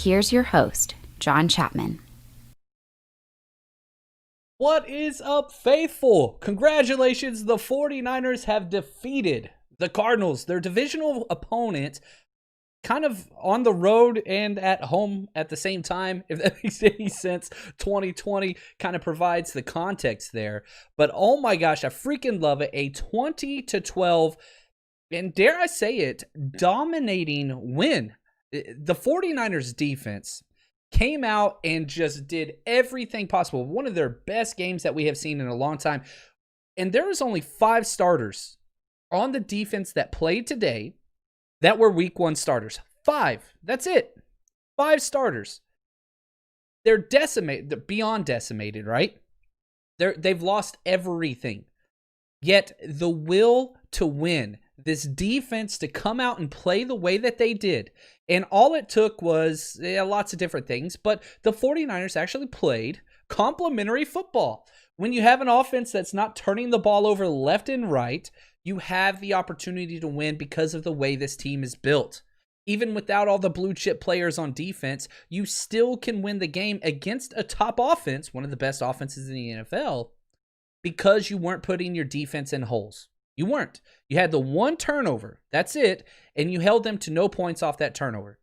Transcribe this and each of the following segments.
here's your host, John Chapman. What is up, faithful? Congratulations, the 49ers have defeated the Cardinals, their divisional opponent, kind of on the road and at home at the same time, if that makes any sense. 2020 kind of provides the context there. But oh my gosh, I freaking love it. A 20-12, and dare I say it, dominating win. The 49ers defense came out and just did everything possible. One of their best games that we have seen in a long time. And there was only 5 starters on the defense that played today that were week 1 starters. 5. That's it. 5 starters. They're decimated. They're beyond decimated, right? They've lost everything. Yet the will to win, this defense to come out and play the way that they did. And all it took was lots of different things, but the 49ers actually played complementary football. When you have an offense that's not turning the ball over left and right, you have the opportunity to win because of the way this team is built. Even without all the blue chip players on defense, you still can win the game against a top offense, one of the best offenses in the NFL, because you weren't putting your defense in holes. You weren't. You had the one turnover. That's it. And you held them to no points off that turnover.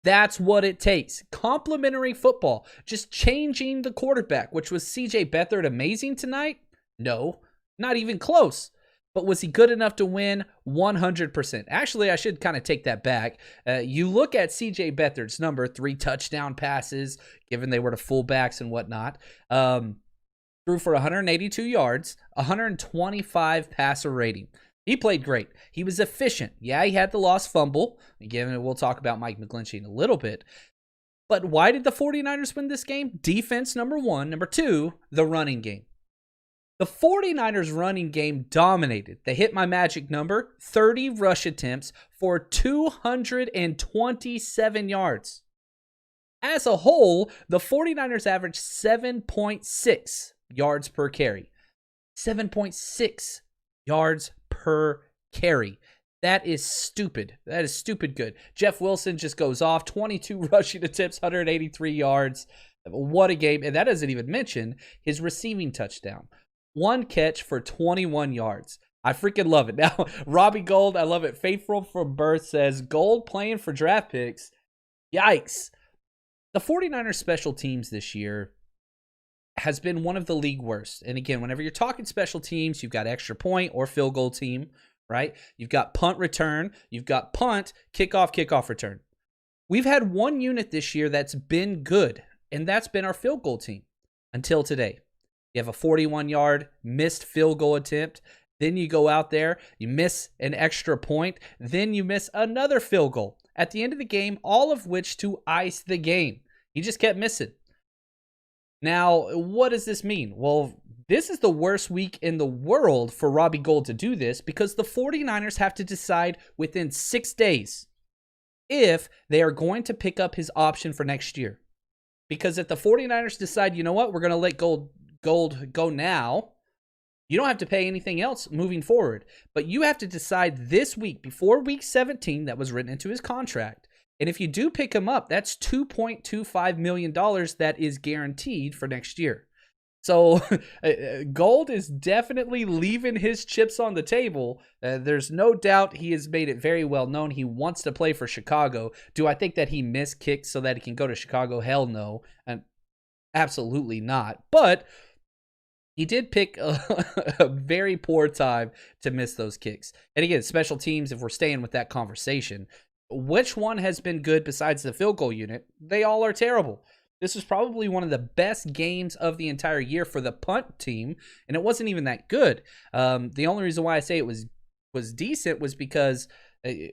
That's what it takes. Complementary football. Just changing the quarterback, which was CJ Beathard amazing tonight? No, not even close. But was he good enough to win? 100%. Actually, I should kind of take that back. You look at CJ Beathard's number, 3 touchdown passes, given they were the fullbacks and whatnot. Threw for 182 yards, 125 passer rating. He played great. He was efficient. Yeah, he had the lost fumble. Again, we'll talk about Mike McGlinchey in a little bit. But why did the 49ers win this game? Defense, number 1. Number 2, the running game. The 49ers running game dominated. They hit my magic number, 30 rush attempts for 227 yards. As a whole, the 49ers averaged 7.6 yards per carry. 7.6 yards per carry. That is stupid. That is stupid good. Jeff Wilson just goes off. 22 rushing attempts, 183 yards. What a game. And that doesn't even mention his receiving touchdown. 1 catch for 21 yards. I freaking love it. Now, Robbie Gold, I love it. Faithful from birth says, Gold playing for draft picks. Yikes. The 49ers special teams this year has been one of the league worst. And again, whenever you're talking special teams, you've got extra point or field goal team, right? You've got punt return. You've got punt, kickoff return. We've had one unit this year that's been good, and that's been our field goal team until today. You have a 41-yard missed field goal attempt. Then you go out there, you miss an extra point. Then you miss another field goal at the end of the game, all of which to ice the game. He just kept missing. Now, what does this mean? Well, this is the worst week in the world for Robbie Gould to do this because the 49ers have to decide within 6 days if they are going to pick up his option for next year. Because if the 49ers decide, you know what, we're going to let Gould go now, you don't have to pay anything else moving forward. But you have to decide this week, before week 17 that was written into his contract. And if you do pick him up, that's $2.25 million that is guaranteed for next year. So Gold is definitely leaving his chips on the table. There's no doubt he has made it very well known he wants to play for Chicago. Do I think that he missed kicks so that he can go to Chicago? Hell no. And absolutely not. But he did pick a very poor time to miss those kicks. And again, special teams, if we're staying with that conversation, which one has been good besides the field goal unit? They all are terrible. This was probably one of the best games of the entire year for the punt team, and it wasn't even that good. The only reason why I say it was decent was because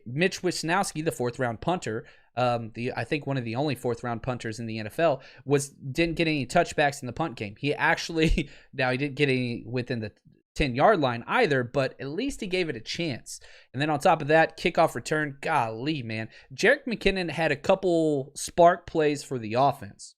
Mitch Wisnowski, the 4th-round punter, I think one of the only 4th-round punters in the NFL, didn't get any touchbacks in the punt game. He actually, now he didn't get any within the 10-yard line either, but at least he gave it a chance. And then on top of that, kickoff return, golly, man. Jerick McKinnon had a couple spark plays for the offense.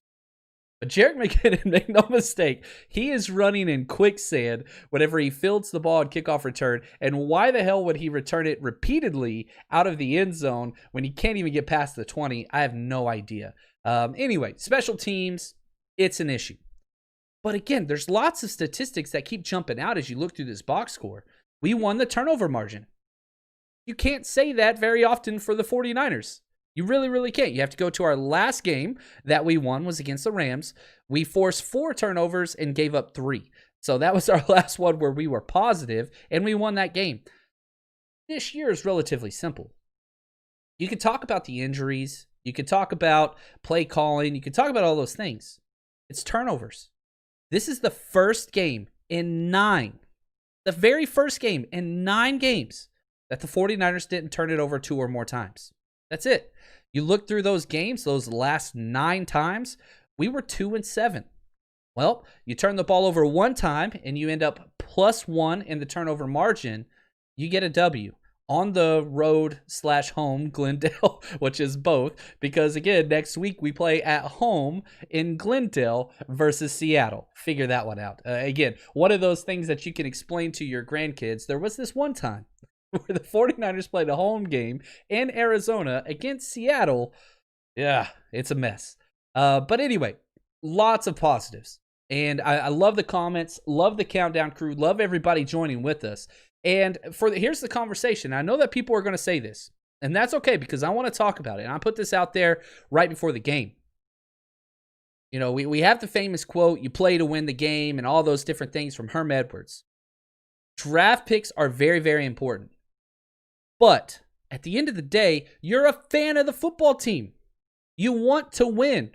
But Jerick McKinnon, make no mistake, he is running in quicksand whenever he fields the ball and kickoff return. And why the hell would he return it repeatedly out of the end zone when he can't even get past the 20? I have no idea. Anyway, special teams, it's an issue. But again, there's lots of statistics that keep jumping out as you look through this box score. We won the turnover margin. You can't say that very often for the 49ers. You really, really can't. You have to go to our last game that we won was against the Rams. We forced 4 turnovers and gave up 3. So that was our last one where we were positive, and we won that game. This year is relatively simple. You could talk about the injuries. You could talk about play calling. You could talk about all those things. It's turnovers. This is the first game in 9. The very first game in 9 games that the 49ers didn't turn it over 2 or more times. That's it. You look through those games, those last 9 times, we were 2-7. Well, you turn the ball over 1 time and you end up +1 in the turnover margin. You get a W on the road / home, Glendale, which is both. Because again, next week we play at home in Glendale versus Seattle. Figure that one out. Again, one of those things that you can explain to your grandkids. There was this one time where the 49ers played a home game in Arizona against Seattle. Yeah, it's a mess. But anyway, lots of positives. And I love the comments, love the countdown crew, love everybody joining with us. And here's the conversation. I know that people are going to say this, and that's okay because I want to talk about it. And I put this out there right before the game. You know, we have the famous quote, you play to win the game, and all those different things from Herm Edwards. Draft picks are very, very important. But at the end of the day, you're a fan of the football team. You want to win.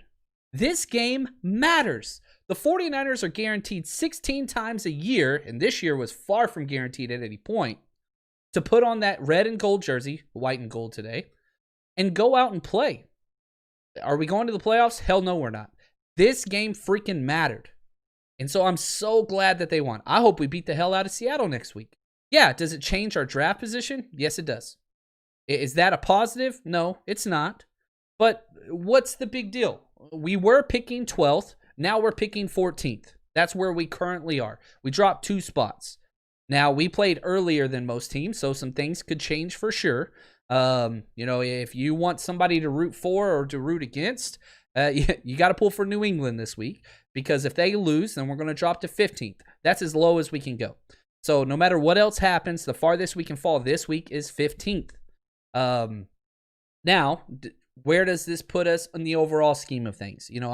This game matters. The 49ers are guaranteed 16 times a year, and this year was far from guaranteed at any point, to put on that red and gold jersey, white and gold today, and go out and play. Are we going to the playoffs? Hell no, we're not. This game freaking mattered. And so I'm so glad that they won. I hope we beat the hell out of Seattle next week. Yeah, does it change our draft position? Yes, it does. Is that a positive? No, it's not. But what's the big deal? We were picking 12th. Now we're picking 14th. That's where we currently are. We dropped 2 spots. Now, we played earlier than most teams, so some things could change for sure. You know, if you want somebody to root for or to root against, you got to pull for New England this week. Because if they lose, then we're going to drop to 15th. That's as low as we can go. So no matter what else happens, the farthest we can fall this week is 15th. Now, where does this put us in the overall scheme of things? You know,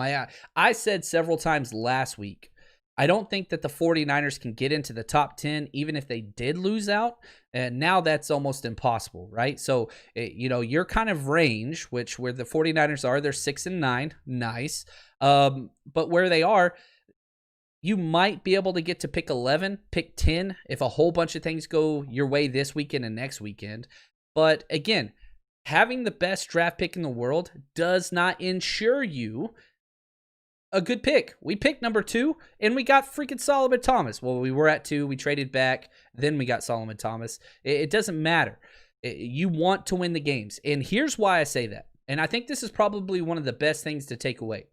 I said several times last week, I don't think that the 49ers can get into the top 10, even if they did lose out. And now that's almost impossible, right? So, you know, your kind of range, which where the 49ers are, they're 6-9. Nice. But where they are, you might be able to get to pick 11, pick 10, if a whole bunch of things go your way this weekend and next weekend. But again, having the best draft pick in the world does not ensure you a good pick. We picked number 2, and we got freaking Solomon Thomas. Well, we were at 2. We traded back. Then we got Solomon Thomas. It doesn't matter. You want to win the games. And here's why I say that. And I think this is probably one of the best things to take away.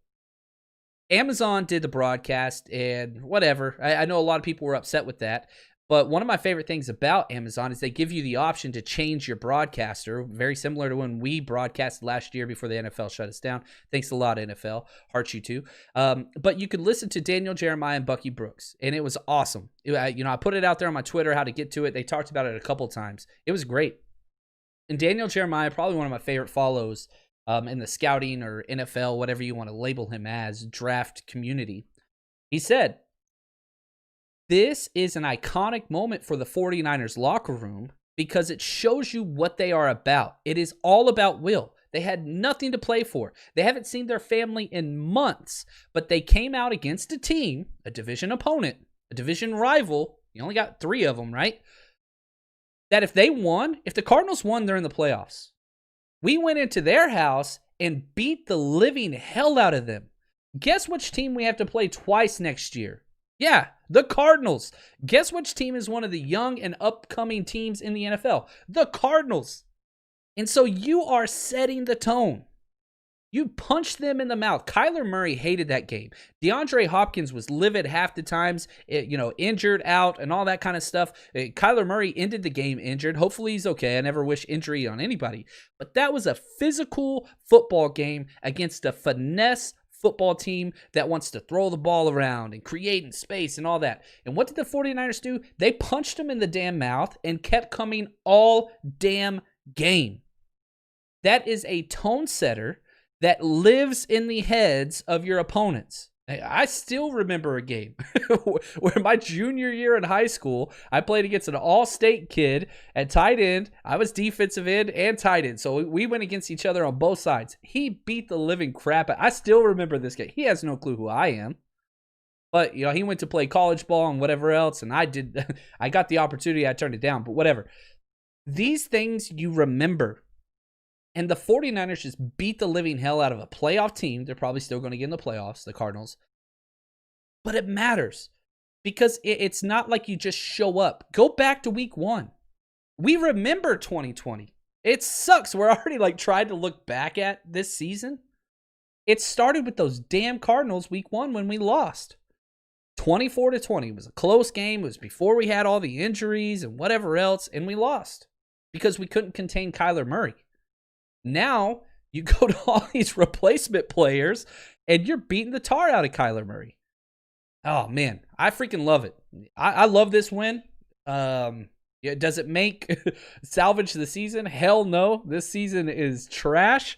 Amazon did the broadcast, and whatever. I know a lot of people were upset with that. But one of my favorite things about Amazon is they give you the option to change your broadcaster, very similar to when we broadcast last year before the NFL shut us down. Thanks a lot, NFL. Heart you too. But you could listen to Daniel Jeremiah and Bucky Brooks, and it was awesome. I put it out there on my Twitter how to get to it. They talked about it a couple times. It was great. And Daniel Jeremiah, probably one of my favorite follows in the scouting or NFL, whatever you want to label him as, draft community. He said, this is an iconic moment for the 49ers locker room because it shows you what they are about. It is all about will. They had nothing to play for. They haven't seen their family in months, but they came out against a team, a division opponent, a division rival. You only got 3 of them, right? That if the Cardinals won, they're in the playoffs. We went into their house and beat the living hell out of them. Guess which team we have to play twice next year? Yeah, the Cardinals. Guess which team is one of the young and upcoming teams in the NFL? The Cardinals. And so you are setting the tone. You punched them in the mouth. Kyler Murray hated that game. DeAndre Hopkins was livid half the times, injured, out, and all that kind of stuff. Kyler Murray ended the game injured. Hopefully he's okay. I never wish injury on anybody. But that was a physical football game against a finesse football team that wants to throw the ball around and create in space and all that. And what did the 49ers do? They punched him in the damn mouth and kept coming all damn game. That is a tone setter that lives in the heads of your opponents. I still remember a game where my junior year in high school, I played against an all-state kid at tight end. I was defensive end and tight end, so we went against each other on both sides. He beat the living crap out. I still remember this guy. He has no clue who I am. But, he went to play college ball and whatever else, and I did. I got the opportunity. I turned it down, but whatever. These things you remember. And the 49ers just beat the living hell out of a playoff team. They're probably still going to get in the playoffs, the Cardinals. But it matters because it's not like you just show up. Go back to week 1. We remember 2020. It sucks. We're already trying to look back at this season. It started with those damn Cardinals week 1 when we lost. 24-20. It was a close game. It was before we had all the injuries and whatever else, and we lost because we couldn't contain Kyler Murray. Now, you go to all these replacement players, and you're beating the tar out of Kyler Murray. Oh, man. I freaking love it. I love this win. Does it make salvage the season? Hell no. This season is trash,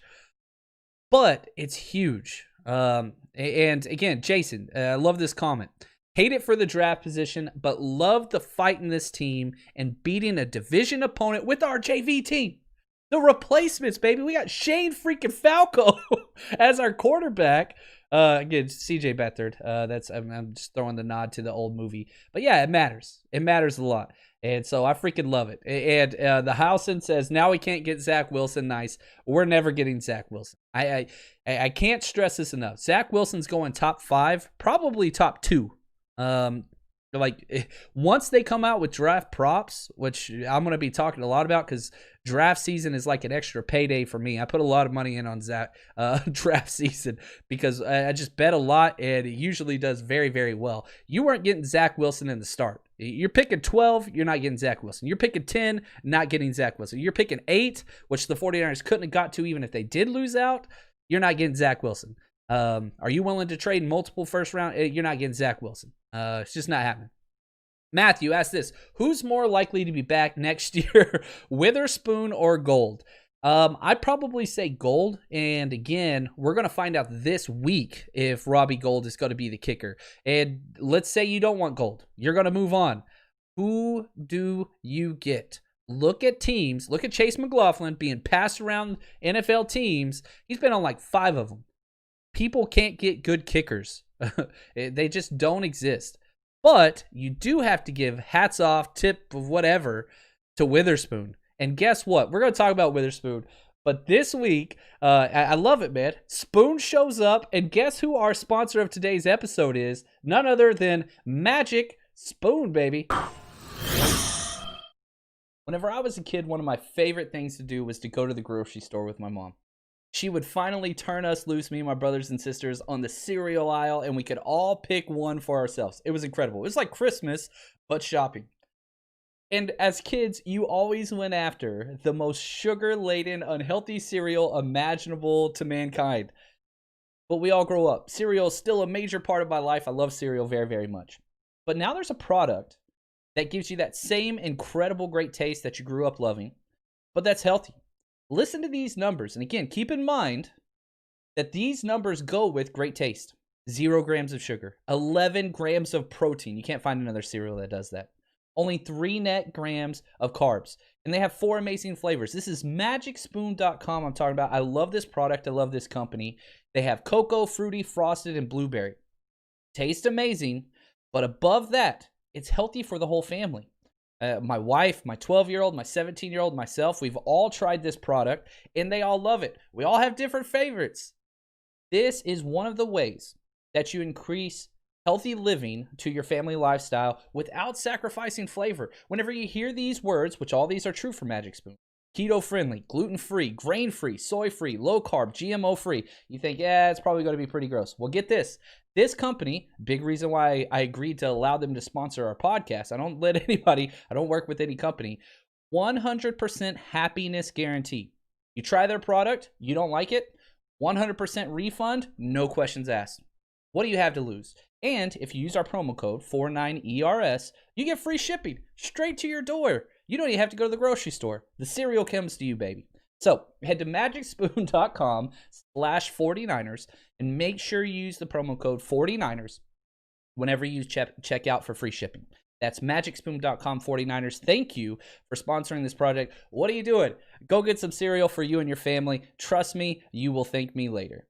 but it's huge. And again, Jason, I love this comment. Hate it for the draft position, but love the fight in this team and beating a division opponent with our JV team. The replacements, baby. We got Shane freaking Falco as our quarterback. Again, CJ Beathard. I'm just throwing the nod to the old movie. But yeah, it matters. It matters a lot. And so I freaking love it. And the Housen says, now we can't get Zach Wilson. Nice. We're never getting Zach Wilson. I can't stress this enough. Zach Wilson's going top 5, probably top 2. Once they come out with draft props, which I'm going to be talking a lot about because draft season is like an extra payday for me. I put a lot of money in on Zach draft season because I just bet a lot and it usually does very, very well. You weren't getting Zach Wilson in the start. You're picking 12, you're not getting Zach Wilson. You're picking 10, not getting Zach Wilson. You're picking 8, which the 49ers couldn't have got to even if they did lose out. You're not getting Zach Wilson. Are you willing to trade multiple first round? You're not getting Zach Wilson. It's just not happening. Matthew asked this: who's more likely to be back next year, Witherspoon or Gold? I'd probably say Gold. And again, we're going to find out this week if Robbie Gold is going to be the kicker. And let's say you don't want Gold. You're going to move on. Who do you get? Look at teams. Look at Chase McLaughlin being passed around NFL teams. He's been on 5 of them. People can't get good kickers. They just don't exist. But you do have to give hats off, tip of whatever, to Witherspoon. And guess what? We're going to talk about Witherspoon. But this week, I love it, man. Spoon shows up. And guess who our sponsor of today's episode is? None other than Magic Spoon, baby. Whenever I was a kid, one of my favorite things to do was to go to the grocery store with my mom. She would finally turn us loose, me and my brothers and sisters, on the cereal aisle, and we could all pick one for ourselves. It was incredible. It was like Christmas, but shopping. And as kids, you always went after the most sugar-laden, unhealthy cereal imaginable to mankind. But we all grow up. Cereal is still a major part of my life. I love cereal very, very much. But now there's a product that gives you that same incredible great taste that you grew up loving, but that's healthy. Listen to these numbers. And again, keep in mind that these numbers go with great taste. 0 grams of sugar, 11 grams of protein. You can't find another cereal that does that. Only 3 net grams of carbs. And they have 4 amazing flavors. This is magicspoon.com I'm talking about. I love this product. I love this company. They have cocoa, fruity, frosted, and blueberry. Tastes amazing. But above that, it's healthy for the whole family. My wife, my 12-year-old, my 17-year-old, myself, we've all tried this product, and they all love it. We all have different favorites. This is one of the ways that you increase healthy living to your family lifestyle without sacrificing flavor. Whenever you hear these words, which all these are true for Magic Spoon, keto-friendly, gluten-free, grain-free, soy-free, low-carb, GMO-free. You think, yeah, it's probably going to be pretty gross. Well, get this. This company, big reason why I agreed to allow them to sponsor our podcast. I don't work with any company. 100% happiness guarantee. You try their product, you don't like it, 100% refund, no questions asked. What do you have to lose? And if you use our promo code 49ERS, you get free shipping straight to your door. You don't even have to go to the grocery store. The cereal comes to you, baby. So head to magicspoon.com/49ers and make sure you use the promo code 49ers whenever you check out for free shipping. That's magicspoon.com/49ers. Thank you for sponsoring this project. What are you doing? Go get some cereal for you and your family. Trust me, you will thank me later.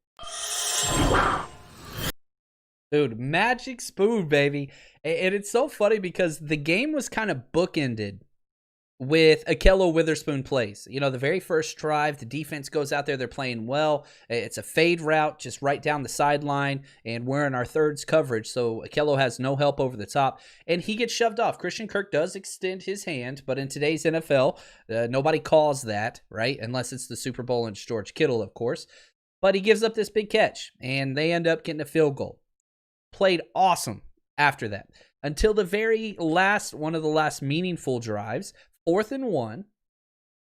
Dude, Magic Spoon, baby. And it's so funny because the game was kind of bookended with Ahkello Witherspoon plays. You know, the very first drive, the defense goes out there, they're playing well. It's a fade route just right down the sideline, and we're in our thirds coverage, so Ahkello has no help over the top, and he gets shoved off. Christian Kirk does extend his hand, but in today's NFL, nobody calls that, right? Unless it's the Super Bowl and George Kittle, of course. But he gives up this big catch, and they end up getting a field goal. Played awesome after that. Until the very last, one of the last meaningful drives, 4th and 1,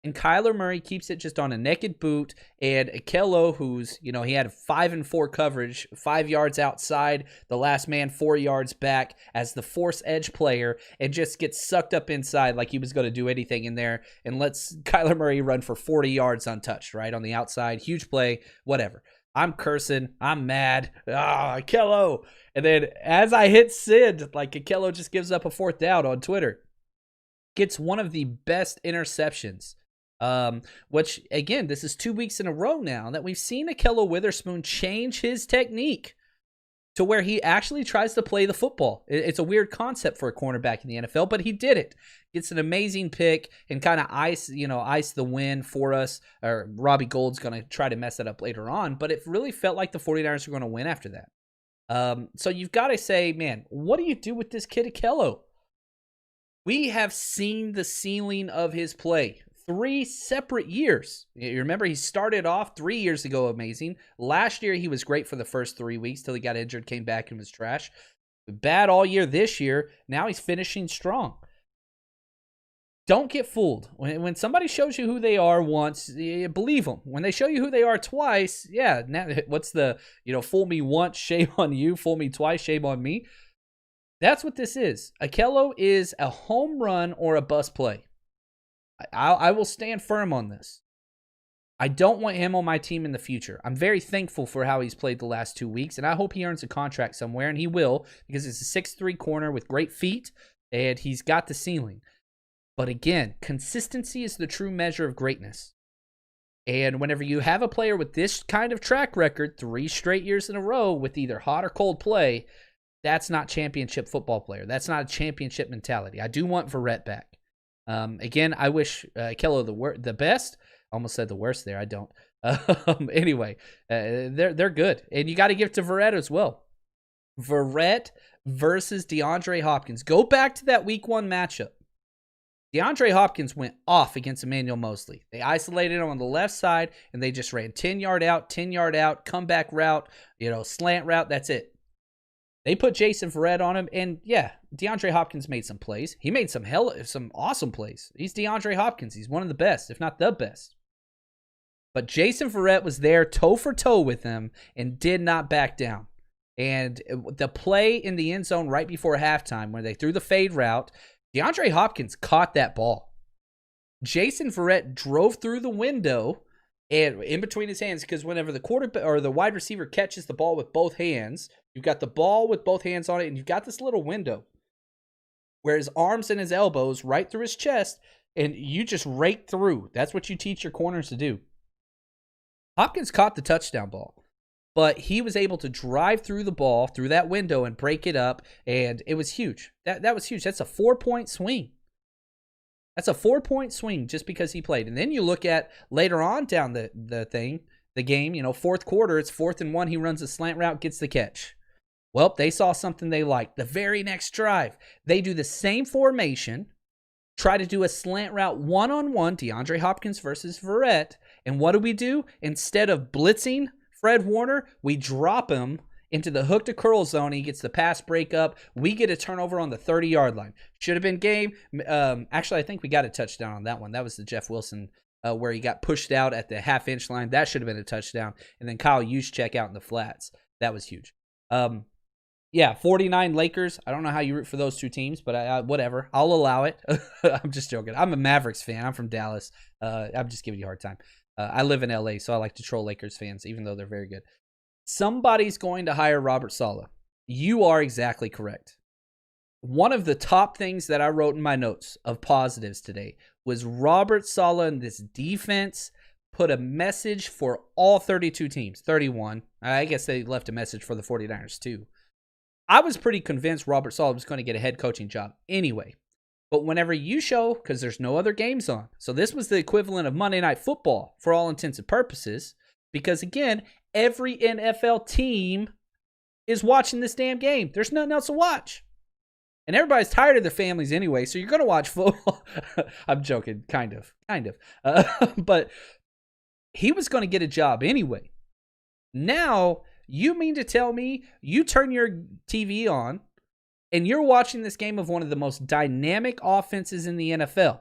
and Kyler Murray keeps it just on a naked boot, and Ahkello, who's, you know, he had a 5-4 coverage, 5 yards outside, the last man 4 yards back as the force edge player, and just gets sucked up inside like he was going to do anything in there, and lets Kyler Murray run for 40 yards untouched, right, on the outside. Huge play, whatever. I'm cursing. I'm mad. Ahkello. And then as I hit send, like Ahkello just gives up a 4th down on Twitter. Gets one of the best interceptions, which, again, this is 2 weeks in a row now that we've seen Ahkello Witherspoon change his technique to where he actually tries to play the football. It's a weird concept for a cornerback in the NFL, but he did it. Gets an amazing pick and kind of ice the win for us. Or Robbie Gould's going to try to mess that up later on, but it really felt like the 49ers were going to win after that. So you've got to say, man, what do you do with this kid Ahkello? We have seen the ceiling of his play 3 separate years. You remember he started off 3 years ago amazing. Last year he was great for the first 3 weeks till he got injured, came back and was trash. Bad all year this year. Now he's finishing strong. Don't get fooled. When somebody shows you who they are once, you believe them. When they show you who they are twice, yeah, now, what's the, fool me once, shame on you. Fool me twice, shame on me. That's what this is. Ahkello is a home run or a bust play. I will stand firm on this. I don't want him on my team in the future. I'm very thankful for how he's played the last 2 weeks, and I hope he earns a contract somewhere, and he will, because it's a 6'3" corner with great feet, and he's got the ceiling. But again, consistency is the true measure of greatness. And whenever you have a player with this kind of track record, 3 straight years in a row with either hot or cold play, that's not championship football player. That's not a championship mentality. I do want Verrett back. Again, I wish Ahkello the best. Almost said the worst there. I don't. Anyway, they're good. And you got to give to Verrett as well. Verrett versus DeAndre Hopkins. Go back to that week 1 matchup. DeAndre Hopkins went off against Emmanuel Mosley. They isolated him on the left side, and they just ran 10-yard out, comeback route, slant route. That's it. They put Jason Verrett on him, and yeah, DeAndre Hopkins made some plays. He made some awesome plays. He's DeAndre Hopkins. He's one of the best, if not the best. But Jason Verrett was there toe for toe with him and did not back down. And the play in the end zone right before halftime, where they threw the fade route, DeAndre Hopkins caught that ball. Jason Verrett drove through the window and in between his hands, because whenever the quarterback or the wide receiver catches the ball with both hands, you've got the ball with both hands on it, and you've got this little window where his arms and his elbows right through his chest, and you just rake through. That's what you teach your corners to do. Hopkins caught the touchdown ball, but he was able to drive through the ball, through that window, and break it up, and it was huge. That was huge. That's a 4-point swing. That's a 4-point swing just because he played. And then you look at later on down the game, fourth quarter, it's 4th and 1. He runs a slant route, gets the catch. Well, they saw something they liked. The very next drive, they do the same formation, try to do a slant route one-on-one, DeAndre Hopkins versus Verrett. And what do? Instead of blitzing Fred Warner, we drop him into the hook to curl zone. He gets the pass breakup. We get a turnover on the 30-yard line. Should have been game. Actually, I think we got a touchdown on that one. That was the Jeff Wilson where he got pushed out at the half-inch line. That should have been a touchdown. And then Kyle Juszczyk out in the flats. That was huge. Yeah, 49 Lakers. I don't know how you root for those two teams, but whatever. I'll allow it. I'm just joking. I'm a Mavericks fan. I'm from Dallas. I'm just giving you a hard time. I live in LA, so I like to troll Lakers fans, even though they're very good. Somebody's going to hire Robert Saleh. You are exactly correct. One of the top things that I wrote in my notes of positives today was Robert Saleh and this defense put a message for all 32 teams. 31. I guess they left a message for the 49ers too. I was pretty convinced Robert Saleh was going to get a head coaching job anyway. But whenever you show, because there's no other games on, so this was the equivalent of Monday Night Football for all intents and purposes, because again, every NFL team is watching this damn game. There's nothing else to watch. And everybody's tired of their families anyway, so you're going to watch football. I'm joking, kind of. But he was going to get a job anyway. Now, you mean to tell me you turn your TV on and you're watching this game of one of the most dynamic offenses in the NFL?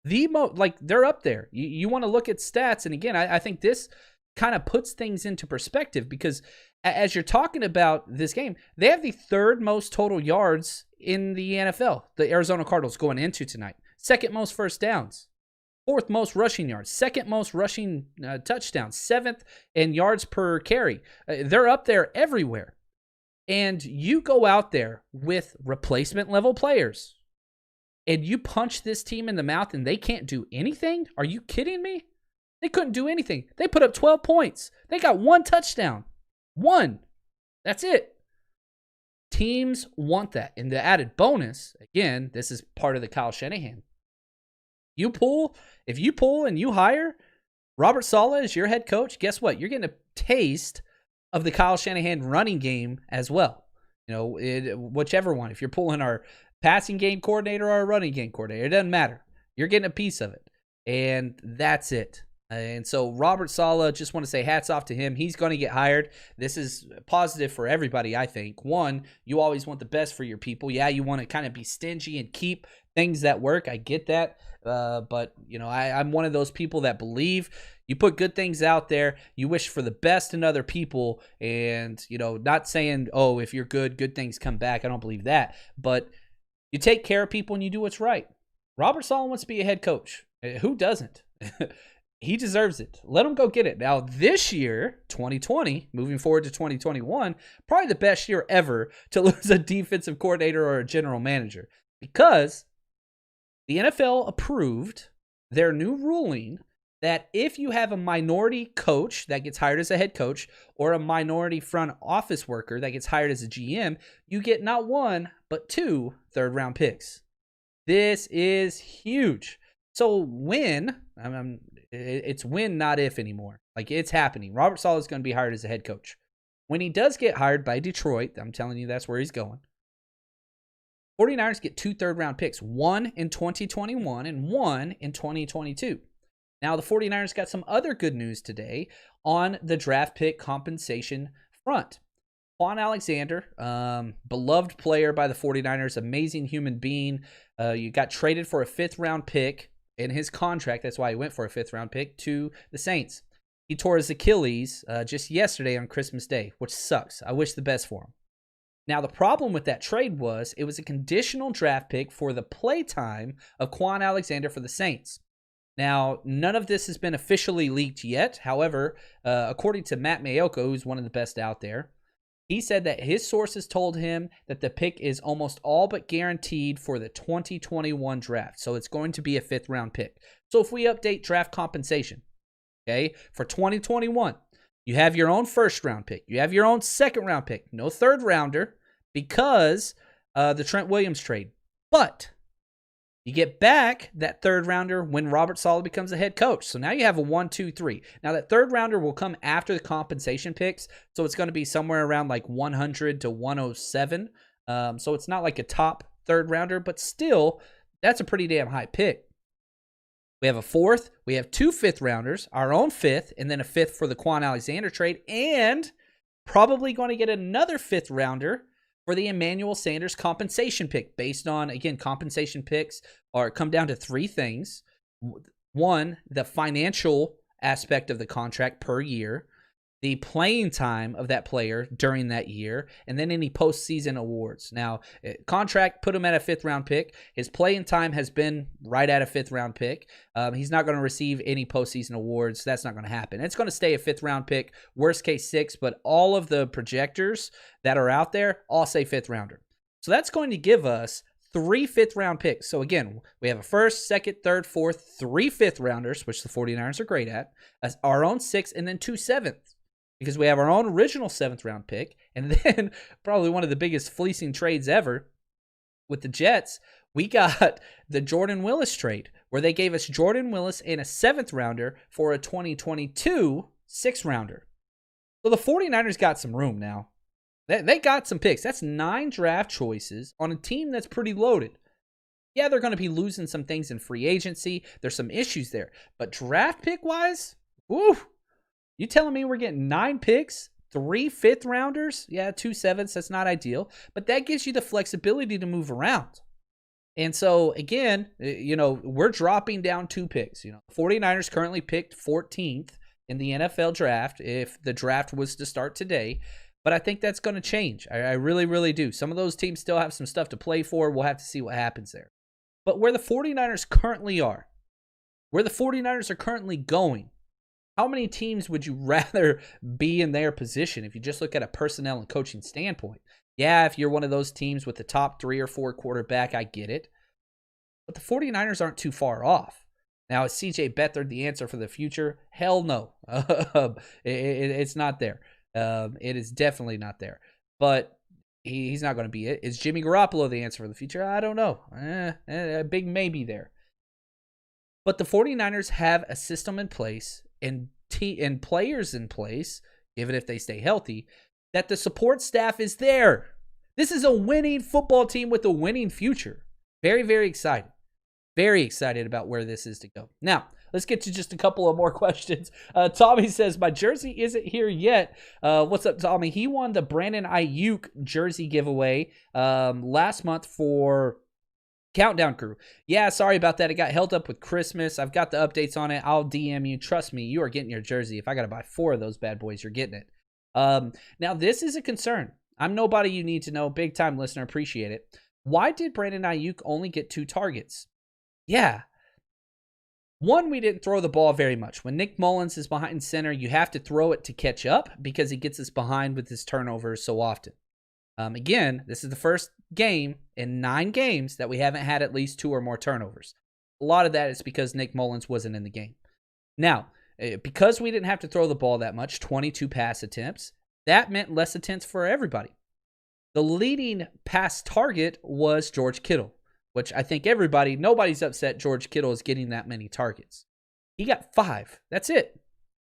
They're up there. You want to look at stats, and again, I think this kind of puts things into perspective, because as you're talking about this game, they have the third most total yards in the NFL, the Arizona Cardinals, going into tonight. Second most first downs. Fourth most rushing yards. Second most rushing touchdowns. Seventh in yards per carry. They're up there everywhere. And you go out there with replacement level players and you punch this team in the mouth and they can't do anything? Are you kidding me? They couldn't do anything. They put up 12 points. They got one touchdown. One. That's it. Teams want that. And the added bonus, again, this is part of the Kyle Shanahan. If you pull and you hire Robert Saleh as your head coach, guess what? You're getting a taste of the Kyle Shanahan running game as well. You know, whichever one. If you're pulling our passing game coordinator or our running game coordinator, it doesn't matter. You're getting a piece of it. And that's it. And so Robert Saleh, just want to say hats off to him. He's going to get hired. This is positive for everybody, I think. One, you always want the best for your people. Yeah, you want to kind of be stingy and keep things that work. I get that. But, you know, I'm one of those people that believe you put good things out there. You wish for the best in other people. And, you know, not saying, oh, if you're good things come back. I don't believe that. But you take care of people and you do what's right. Robert Saleh wants to be a head coach. Who doesn't? He deserves it. Let him go get it. Now, this year, 2020, moving forward to 2021, probably the best year ever to lose a defensive coordinator or a general manager, because the NFL approved their new ruling that if you have a minority coach that gets hired as a head coach or a minority front office worker that gets hired as a GM, you get not one, but 2 third-round picks. This is huge. So it's when, not if anymore. Like, it's happening. Robert Saleh is going to be hired as a head coach. When he does get hired by Detroit, I'm telling you that's where he's going. 49ers get 2 third-round picks, 1 in 2021 and 1 in 2022. Now, the 49ers got some other good news today on the draft pick compensation front. Quan Alexander, beloved player by the 49ers, amazing human being. You got traded for a 5th-round pick in his contract. That's why he went for a 5th-round pick to the Saints. He tore his Achilles just yesterday on Christmas Day, which sucks. I wish the best for him. Now, the problem with that trade was it was a conditional draft pick for the playtime of Quan Alexander for the Saints. Now, none of this has been officially leaked yet. However, according to Matt Mayoko, who's one of the best out there, he said that his sources told him that the pick is almost all but guaranteed for the 2021 draft. So it's going to be a 5th-round pick. So if we update draft compensation, okay, for 2021, you have your own 1st-round pick. You have your own 2nd-round pick. No 3rd-rounder because the Trent Williams trade. But you get back that 3rd-rounder when Robert Saleh becomes a head coach. So now you have a 1, 2, 3. Now that 3rd-rounder will come after the compensation picks. So it's going to be somewhere around like 100 to 107. So it's not like a top 3rd-rounder, but still That's a pretty damn high pick. We have a 4th. We have 2 5th-rounders, our own 5th, and then a 5th for the Quan Alexander trade, and probably going to get another 5th-rounder for the Emmanuel Sanders compensation pick based on, again, compensation picks come down to 3 things. 1, the financial aspect of the contract per year, the playing time of that player during that year, and then any postseason awards. Now, contract put him at a 5th-round pick. His playing time has been right at a 5th-round pick. He's not going to receive any postseason awards. That's not going to happen. It's going to stay a 5th-round pick, worst case 6, but all of the projectors that are out there all say 5th-rounder. So that's going to give us 3 5th-round picks. So again, we have a 1st, 2nd, 3rd, 4th, 3 5th-rounders, which the 49ers are great at, as our own 6th, and then 2 7ths. Because we have our own original 7th-round pick, and then probably one of the biggest fleecing trades ever with the Jets, we got the Jordan Willis trade, where they gave us Jordan Willis and a 7th-rounder for a 2022 6th-rounder. So the 49ers got some room now. They got some picks. That's 9 draft choices on a team that's pretty loaded. Yeah, they're going to be losing some things in free agency. There's some issues there. But draft pick-wise, woo! You telling me we're getting 9 picks, 3 5th-rounders? Yeah, 2 7ths. That's not ideal. But that gives you the flexibility to move around. And so, again, we're dropping down 2 picks. 49ers currently picked 14th in the NFL draft if the draft was to start today. But I think that's going to change. I really, really do. Some of those teams still have some stuff to play for. We'll have to see what happens there. But where the 49ers currently are, where the 49ers are currently going, how many teams would you rather be in their position if you just look at a personnel and coaching standpoint? Yeah, if you're one of those teams with the top 3 or 4 quarterback, I get it. But the 49ers aren't too far off. Now, is CJ Beathard the answer for the future? Hell no. It's not there. It is definitely not there. But he's not going to be it. Is Jimmy Garoppolo the answer for the future? I don't know. A big maybe there. But the 49ers have a system in place and players in place, even if they stay healthy, that the support staff is there. This is a winning football team with a winning future. Very, very excited. Very excited about where this is to go. Now, let's get to just a couple of more questions. Tommy says, my jersey isn't here yet. What's up, Tommy? He won the Brandon Ayuk jersey giveaway last month for Countdown Crew. Yeah, sorry about that. It got held up with Christmas. I've got the updates on it. I'll DM you. Trust me, you are getting your jersey. If I got to buy 4 of those bad boys, you're getting it. Now, this is a concern. I'm nobody you need to know. Big time listener. Appreciate it. Why did Brandon Ayuk only get 2 targets? Yeah. 1, we didn't throw the ball very much. When Nick Mullins is behind center, you have to throw it to catch up because he gets us behind with his turnovers so often. Again, this is the first game in 9 games that we haven't had at least 2 or more turnovers. A lot of that is because Nick Mullins wasn't in the game. Now, because we didn't have to throw the ball that much, 22 pass attempts, that meant less attempts for everybody. The leading pass target was George Kittle, which I think nobody's upset George Kittle is getting that many targets. He got 5. That's it.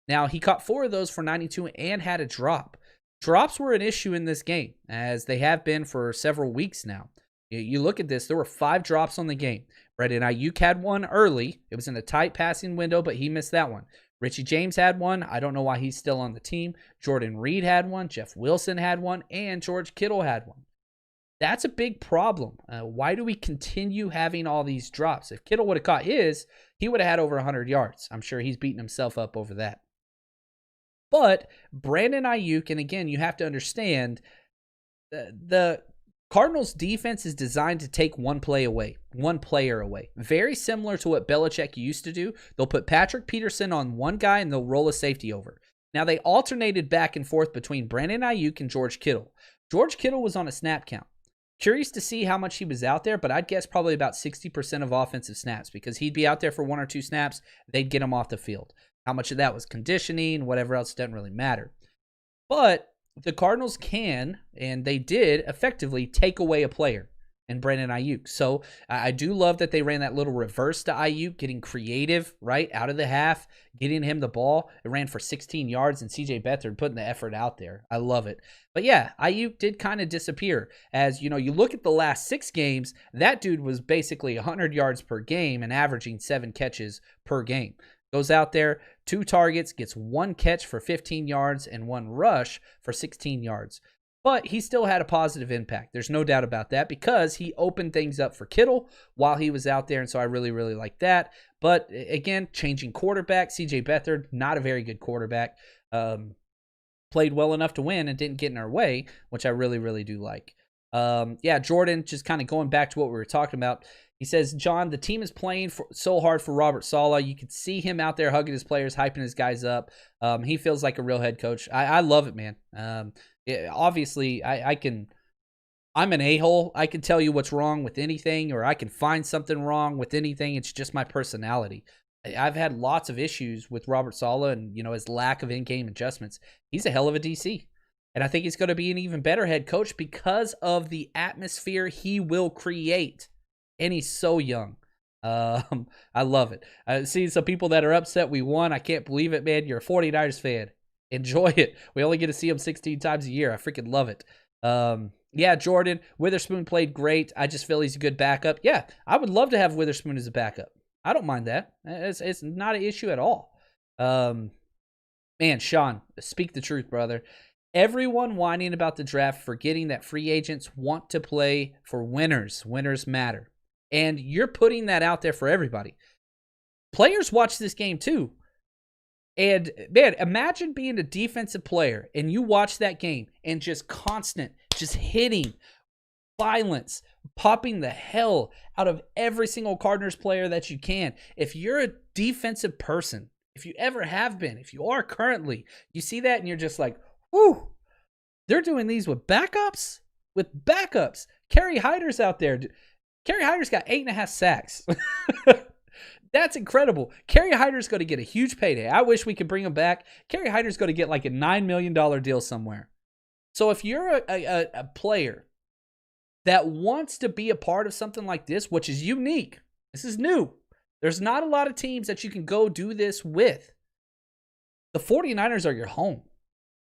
Now, he caught 4 of those for 92 and had a drop. Drops were an issue in this game, as they have been for several weeks now. You look at this, there were 5 drops on the game. Brandon Ayuk had 1 early. It was in a tight passing window, but he missed that one. Richie James had 1. I don't know why he's still on the team. Jordan Reed had 1. Jeff Wilson had 1. And George Kittle had 1. That's a big problem. Why do we continue having all these drops? If Kittle would have caught his, he would have had over 100 yards. I'm sure he's beating himself up over that. But Brandon Ayuk, and again, you have to understand, the Cardinals defense is designed to take one player away. Very similar to what Belichick used to do. They'll put Patrick Peterson on one guy and they'll roll a safety over. Now, they alternated back and forth between Brandon Ayuk and George Kittle. George Kittle was on a snap count. Curious to see how much he was out there, but I'd guess probably about 60% of offensive snaps because he'd be out there for 1 or 2 snaps. They'd get him off the field. How much of that was conditioning, whatever else, doesn't really matter. But the Cardinals can, and they did, effectively take away a player. and Brandon Ayuk. So I do love that they ran that little reverse to Ayuk, getting creative, right, out of the half, getting him the ball. It ran for 16 yards, and C.J. Beathard putting the effort out there. I love it. But yeah, Ayuk did kind of disappear. As, you look at the last 6 games, that dude was basically 100 yards per game and averaging 7 catches per game. Goes out there, 2 targets, gets 1 catch for 15 yards and 1 rush for 16 yards. But he still had a positive impact. There's no doubt about that because he opened things up for Kittle while he was out there. And so I really, really like that. But again, changing quarterback, C.J. Beathard, not a very good quarterback. Played well enough to win and didn't get in our way, which I really, really do like. Jordan, just kind of going back to what we were talking about. He says, John, the team is playing so hard for Robert Saleh. You could see him out there hugging his players, hyping his guys up. He feels like a real head coach. I love it, man. Obviously, I'm an a-hole. I can tell you what's wrong with anything, or I can find something wrong with anything. It's just my personality. I've had lots of issues with Robert Saleh and, his lack of in-game adjustments. He's a hell of a DC. And I think he's going to be an even better head coach because of the atmosphere he will create. And he's so young. I love it. I see some people that are upset we won. I can't believe it, man. You're a 49ers fan. Enjoy it. We only get to see him 16 times a year. I freaking love it. Jordan, Witherspoon played great. I just feel he's a good backup. Yeah, I would love to have Witherspoon as a backup. I don't mind that. It's not an issue at all. Man, Sean, speak the truth, brother. Everyone whining about the draft, forgetting that free agents want to play for winners. Winners matter. And you're putting that out there for everybody. Players watch this game too. And, man, imagine being a defensive player and you watch that game and just constant, just hitting, violence, popping the hell out of every single Cardinals player that you can. If you're a defensive person, if you ever have been, if you are currently, you see that and you're just like, whoo, they're doing these with backups? With backups. Kerry Hyder's out there. Kerry Hyder's got 8.5 sacks. That's incredible. Kerry Hyder's going to get a huge payday. I wish we could bring him back. Kerry Hyder's going to get like a $9 million deal somewhere. So if you're a player that wants to be a part of something like this, which is unique, this is new. There's not a lot of teams that you can go do this with. The 49ers are your home.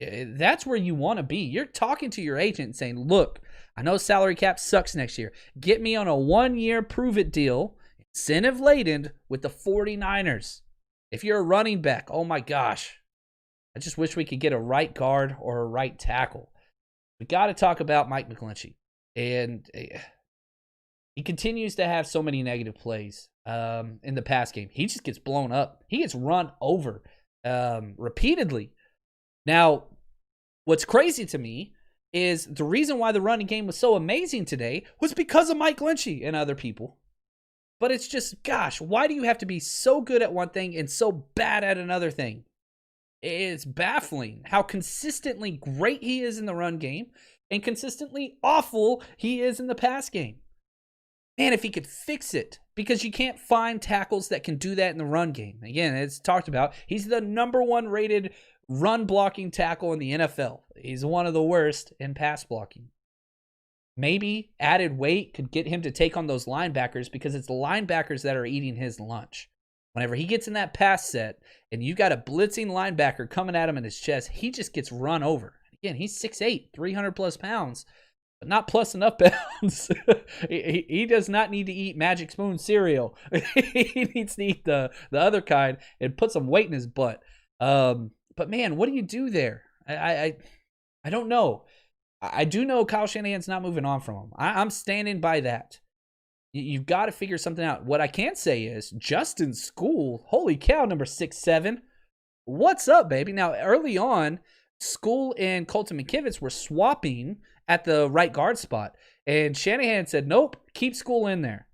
That's where you want to be. You're talking to your agent and saying, look, I know salary cap sucks next year. Get me on a 1-year prove-it deal, incentive-laden with the 49ers. If you're a running back, oh my gosh. I just wish we could get a right guard or a right tackle. We got to talk about Mike McGlinchey. And he continues to have so many negative plays in the pass game. He just gets blown up. He gets run over repeatedly. Now, what's crazy to me is the reason why the running game was so amazing today was because of Mike Lynchy and other people. But it's just, gosh, why do you have to be so good at one thing and so bad at another thing? It's baffling how consistently great he is in the run game and consistently awful he is in the pass game. Man, if he could fix it, because you can't find tackles that can do that in the run game. Again, it's talked about. He's the number 1 rated run blocking tackle in the NFL. He's one of the worst in pass blocking. Maybe added weight could get him to take on those linebackers because it's the linebackers that are eating his lunch. Whenever he gets in that pass set and you've got a blitzing linebacker coming at him in his chest, he just gets run over. Again, he's 6'8", 300 plus pounds, but not plus enough pounds. he does not need to eat Magic Spoon cereal. He needs to eat the other kind and put some weight in his butt. But man, what do you do there? I don't know. I do know Kyle Shanahan's not moving on from him. I'm standing by that. You've got to figure something out. What I can say is Justin School, holy cow, number 6'7". What's up, baby? Now, early on, School and Colton McKivitz were swapping at the right guard spot. And Shanahan said, nope, keep School in there.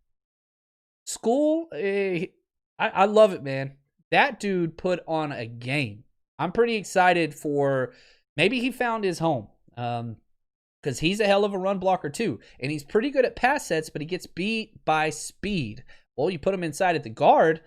School, I love it, man. That dude put on a game. I'm pretty excited for maybe he found his home. Because he's a hell of a run blocker too. And he's pretty good at pass sets, but he gets beat by speed. Well, you put him inside at the guard,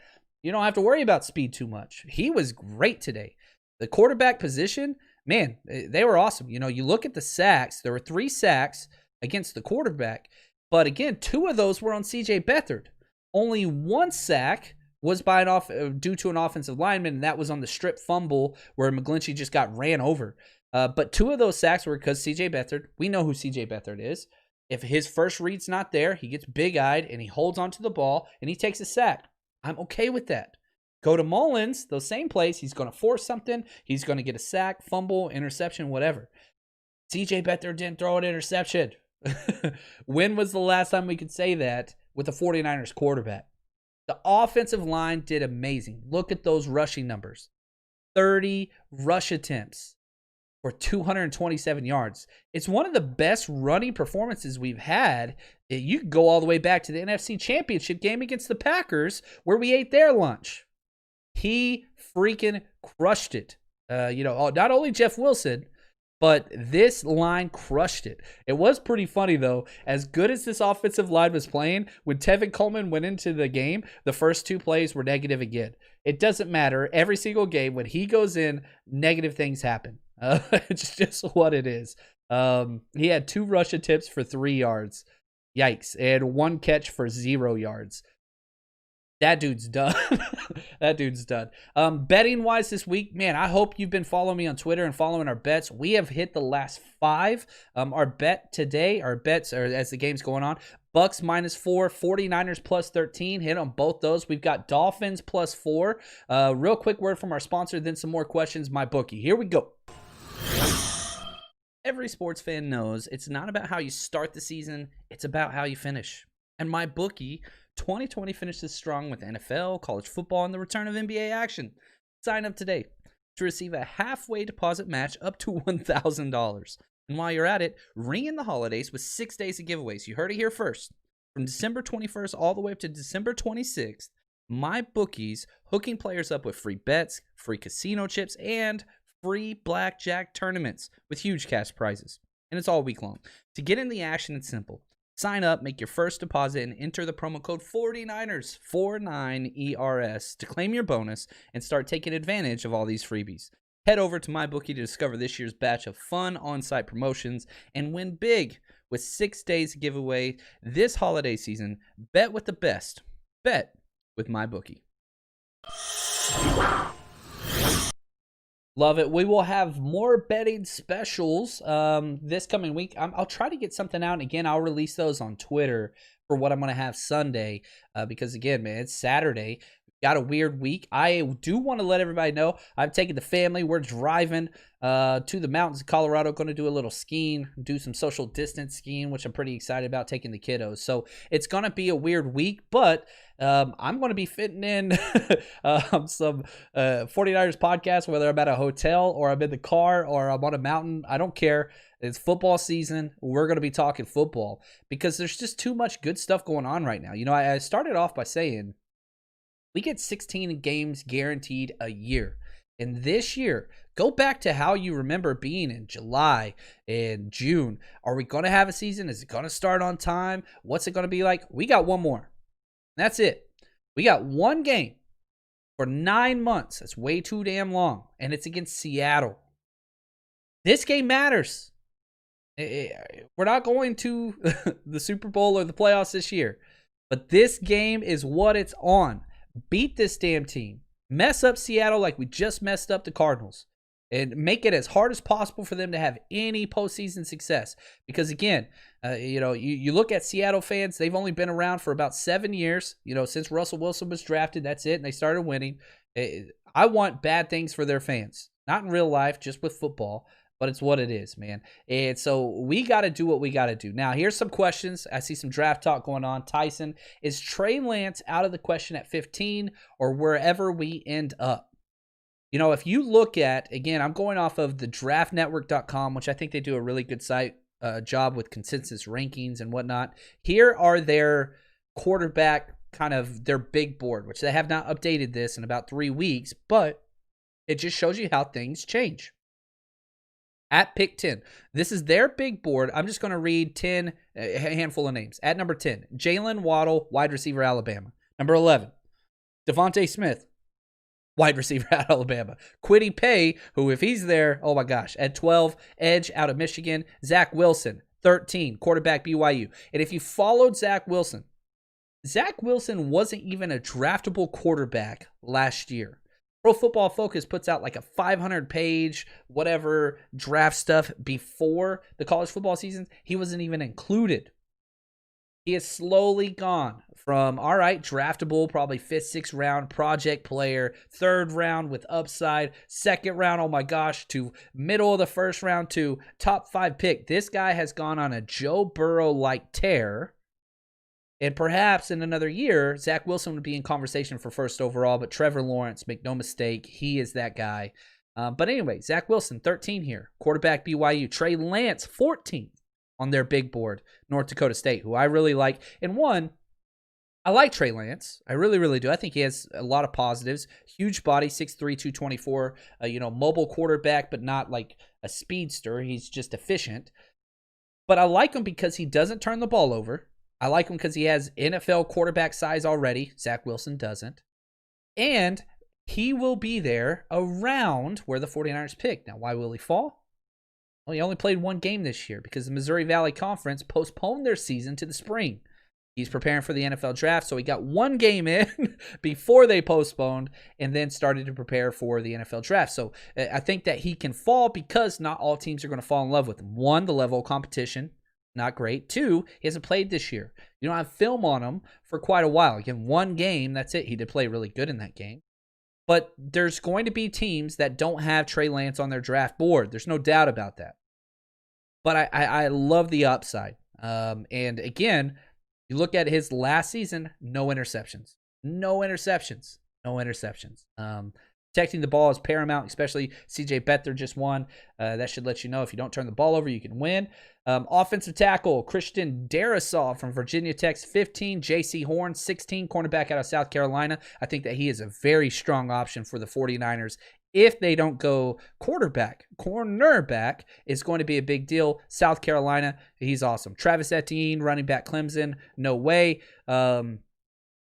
you don't have to worry about speed too much. He was great today. The quarterback position, man, they were awesome. You know, you look at the sacks. There were 3 sacks against the quarterback. But again, 2 of those were on C.J. Beathard. Only 1 sack was due to an offensive lineman, and that was on the strip fumble where McGlinchey just got ran over. But 2 of those sacks were because C.J. Beathard. We know who C.J. Beathard is. If his first read's not there, he gets big-eyed, and he holds onto the ball, and he takes a sack. I'm okay with that. Go to Mullins, those same plays. He's going to force something. He's going to get a sack, fumble, interception, whatever. C.J. Beathard didn't throw an interception. When was the last time we could say that with a 49ers quarterback? The offensive line did amazing. Look at those rushing numbers. 30 rush attempts for 227 yards. It's one of the best running performances we've had. You could go all the way back to the NFC Championship game against the Packers where we ate their lunch. He freaking crushed it. Not only Jeff Wilson, but this line crushed it. It was pretty funny, though. As good as this offensive line was playing, when Tevin Coleman went into the game, the first 2 plays were negative again. It doesn't matter. Every single game, when he goes in, negative things happen. It's just what it is. He had 2 rush attempts for 3 yards. Yikes. And 1 catch for 0 yards. That dude's done. That dude's done. Betting wise this week, man, I hope you've been following me on Twitter and following our bets. We have hit the last 5. Our bets are as the game's going on. Bucks -4, 49ers +13. Hit on both those. We've got Dolphins +4. Real quick word from our sponsor, then some more questions. MyBookie. Here we go. Every sports fan knows it's not about how you start the season. It's about how you finish. And MyBookie 2020 finishes strong with NFL, college football, and the return of NBA action. Sign up today to receive a halfway deposit match up to $1,000. And while you're at it, ring in the holidays with 6 days of giveaways. You heard it here first. From December 21st all the way up to December 26th, MyBookie's hooking players up with free bets, free casino chips, and free blackjack tournaments with huge cash prizes. And it's all week long. To get in the action, it's simple. Sign up, make your first deposit, and enter the promo code 49ers, 49ERS, to claim your bonus and start taking advantage of all these freebies. Head over to MyBookie to discover this year's batch of fun on-site promotions and win big with 6 days of giveaway this holiday season. Bet with the best. Bet with MyBookie. Love it. We will have more betting specials this coming week. I'll try to get something out. And again, I'll release those on Twitter for what I'm going to have Sunday. Because again, man, it's Saturday. Got a weird week. I do want to let everybody know I've taken the family. We're driving to the mountains of Colorado. Going to do a little skiing, do some social distance skiing, which I'm pretty excited about, taking the kiddos. So it's going to be a weird week, but I'm going to be fitting in some 49ers podcast, whether I'm at a hotel or I'm in the car or I'm on a mountain. I don't care. It's football season. We're going to be talking football because there's just too much good stuff going on right now. You know, I started off by saying we get 16 games guaranteed a year. And this year, go back to how you remember being in July and June. Are we going to have a season? Is it going to start on time? What's it going to be like? We got one more. That's it. We got one game for 9 months. That's way too damn long. And it's against Seattle. This game matters. We're not going to the Super Bowl or the playoffs this year. But this game is what it's on. Beat this damn team. Mess up Seattle like we just messed up the Cardinals. And make it as hard as possible for them to have any postseason success. Because again, you look at Seattle fans, they've only been around for about 7 years. Since Russell Wilson was drafted, that's it. And they started winning. I want bad things for their fans. Not in real life, just with football. But it's what it is, man. And so we got to do what we got to do. Now, here's some questions. I see some draft talk going on. Tyson, is Trey Lance out of the question at 15 or wherever we end up? If you look at, again, I'm going off of the draftnetwork.com, which I think they do a really good job with consensus rankings and whatnot. Here are their quarterback, kind of their big board, which they have not updated this in about 3 weeks, but it just shows you how things change. At pick 10, this is their big board. I'm just going to read a handful of names. At number 10, Jalen Waddle, wide receiver, Alabama. Number 11, Devontae Smith, wide receiver out of Alabama. Kwity Paye, who if he's there, oh my gosh. At 12, edge out of Michigan. Zach Wilson, 13, quarterback BYU. And if you followed Zach Wilson wasn't even a draftable quarterback last year. Pro Football Focus puts out like a 500-page whatever draft stuff before the college football season. He wasn't even included. He has slowly gone from, all right, draftable, probably 5th, 6th round, project player, 3rd round with upside, 2nd round, oh my gosh, to middle of the 1st round to top 5 pick. This guy has gone on a Joe Burrow-like tear. And perhaps in another year, Zach Wilson would be in conversation for 1st overall, but Trevor Lawrence, make no mistake, he is that guy. But anyway, Zach Wilson, 13 here, quarterback BYU. Trey Lance, 14 on their big board, North Dakota State, who I really like. And one, I like Trey Lance. I really, really do. I think he has a lot of positives. Huge body, 6'3", 224, mobile quarterback, but not like a speedster. He's just efficient. But I like him because he doesn't turn the ball over. I like him because he has NFL quarterback size already. Zach Wilson doesn't. And he will be there around where the 49ers pick. Now, why will he fall? Well, he only played 1 game this year because the Missouri Valley Conference postponed their season to the spring. He's preparing for the NFL draft, so he got 1 game in before they postponed and then started to prepare for the NFL draft. So I think that he can fall because not all teams are going to fall in love with him. 1, the level of competition, not great. 2, he hasn't played this year. You don't have film on him for quite a while. Again, 1 game, that's it. He did play really good in that game. But there's going to be teams that don't have Trey Lance on their draft board. There's no doubt about that. But I love the upside. And again, you look at his last season, no interceptions. Protecting the ball is paramount, especially C.J. Beathard just won. That should let you know if you don't turn the ball over, you can win. Offensive tackle, Christian Darrisaw from Virginia Tech, 15. J.C. Horn, 16, cornerback out of South Carolina. I think that he is a very strong option for the 49ers. If they don't go cornerback is going to be a big deal. South Carolina, he's awesome. Travis Etienne, running back Clemson, no way.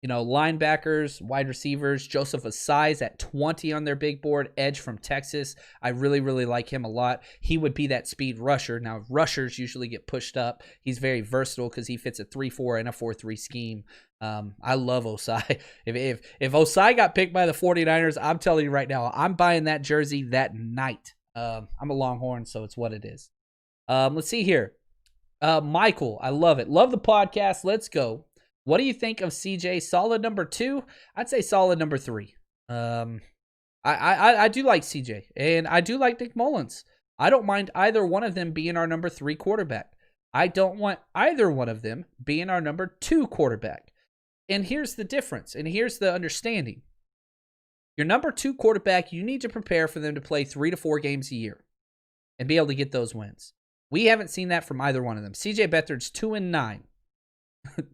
Linebackers, wide receivers, Joseph Asai's at 20 on their big board, edge from Texas. I really, really like him a lot. He would be that speed rusher. Now, rushers usually get pushed up. He's very versatile because he fits a 3-4 and a 4-3 scheme. I love Osai. If Osai got picked by the 49ers, I'm telling you right now, I'm buying that jersey that night. I'm a Longhorn, so it's what it is. Let's see here. Michael, I love it. Love the podcast. Let's go. What do you think of CJ? Solid number 2? I'd say solid number 3. I do like CJ, and I do like Nick Mullins. I don't mind either one of them being our number 3 quarterback. I don't want either one of them being our number 2 quarterback. And here's the difference, and here's the understanding. Your number 2 quarterback, you need to prepare for them to play 3 to 4 games a year and be able to get those wins. We haven't seen that from either one of them. CJ Beathard's 2-9.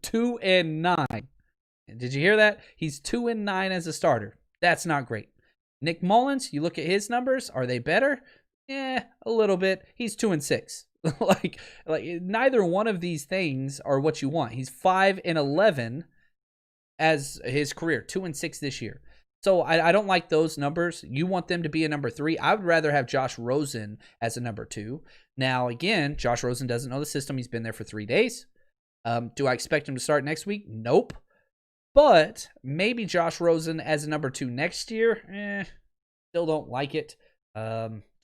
2-9. Did you hear that? He's 2-9 as a starter. That's not great. Nick Mullins, you look at his numbers. Are they better? A little bit. He's 2-6. like neither one of these things are what you want. He's 5-11 as his career, 2-6 this year. So I don't like those numbers. You want them to be a number 3. I would rather have Josh Rosen as a number 2. Now, again, Josh Rosen doesn't know the system. He's been there for 3 days. Do I expect him to start next week? Nope. But maybe Josh Rosen as a number 2 next year. Still don't like it.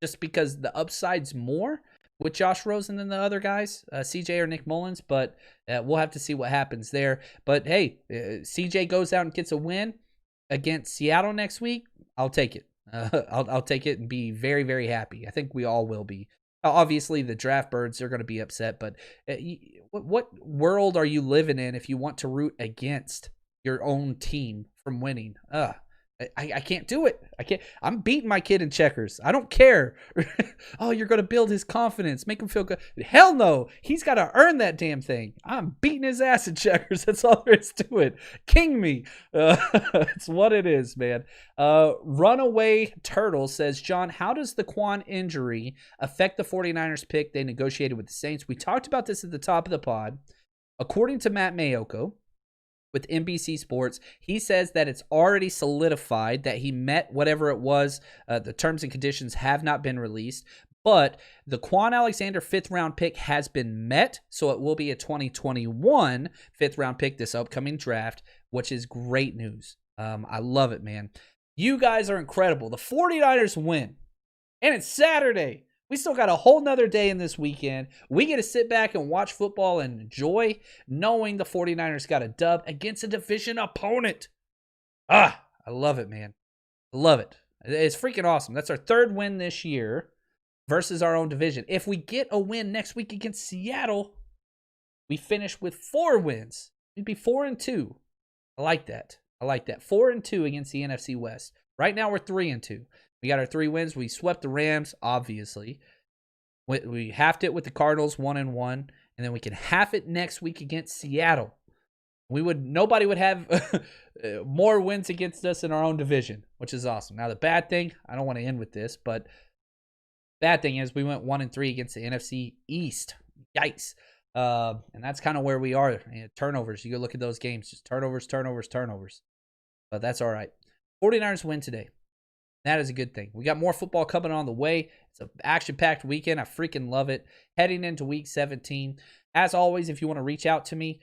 Just because the upside's more with Josh Rosen than the other guys, CJ or Nick Mullins. But we'll have to see what happens there. But hey, CJ goes out and gets a win against Seattle next week. I'll take it. I'll take it and be very, very happy. I think we all will be. Obviously, the draft birds are going to be upset, but what world are you living in if you want to root against your own team from winning? I can't do it. I can't. I'm beating my kid in checkers. I don't care. Oh, you're going to build his confidence, make him feel good. Hell no. He's got to earn that damn thing. I'm beating his ass in checkers. That's all there is to it. King me. It's what it is, man. Runaway Turtle says, John, how does the Quan injury affect the 49ers pick they negotiated with the Saints? We talked about this at the top of the pod. According to Matt Mayoko, with NBC Sports, he says that it's already solidified that he met whatever it was. The terms and conditions have not been released, But the Quan Alexander 5th round pick has been met, so it will be a 2021 5th round pick this upcoming draft, which is great news. I love it, man. You guys are incredible. The 49ers win, and it's Saturday. We still got a whole nother day in this weekend. We get to sit back and watch football and enjoy knowing the 49ers got a dub against a division opponent. I love it, man. I love it. It's freaking awesome. That's our 3rd win this year versus our own division. If we get a win next week against Seattle, we finish with 4 wins. We'd be 4-2. I like that. 4-2 against the NFC West. Right now we're 3-2. We got our 3 wins. We swept the Rams, obviously. We halved it with the Cardinals, 1-1, and then we can half it next week against Seattle. Nobody would have more wins against us in our own division, which is awesome. Now the bad thing, I don't want to end with this, but bad thing is we went 1-3 against the NFC East. Yikes. And that's kind of where we are. Turnovers. You go look at those games. Just turnovers. But that's all right. 49ers win today. That is a good thing. We got more football coming on the way. It's an action-packed weekend. I freaking love it. Heading into week 17. As always, if you want to reach out to me,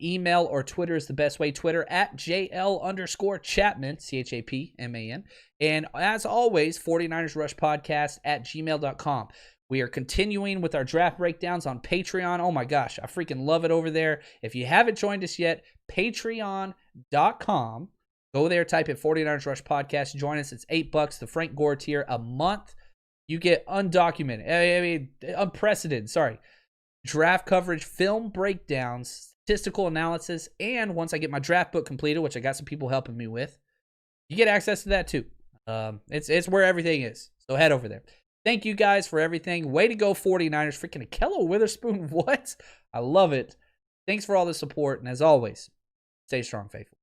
email or Twitter is the best way. Twitter at JL_Chapman, CHAPMAN. And as always, 49ers Rush Podcast at gmail.com. We are continuing with our draft breakdowns on Patreon. Oh my gosh, I freaking love it over there. If you haven't joined us yet, patreon.com. Go there, type it 49ers Rush Podcast. Join us. It's $8, the Frank Gore tier a month. You get unprecedented, draft coverage, film breakdowns, statistical analysis, and once I get my draft book completed, which I got some people helping me with, you get access to that too. It's where everything is. So head over there. Thank you guys for everything. Way to go, 49ers. Freaking Akello Witherspoon. What? I love it. Thanks for all the support. And as always, stay strong, faithful.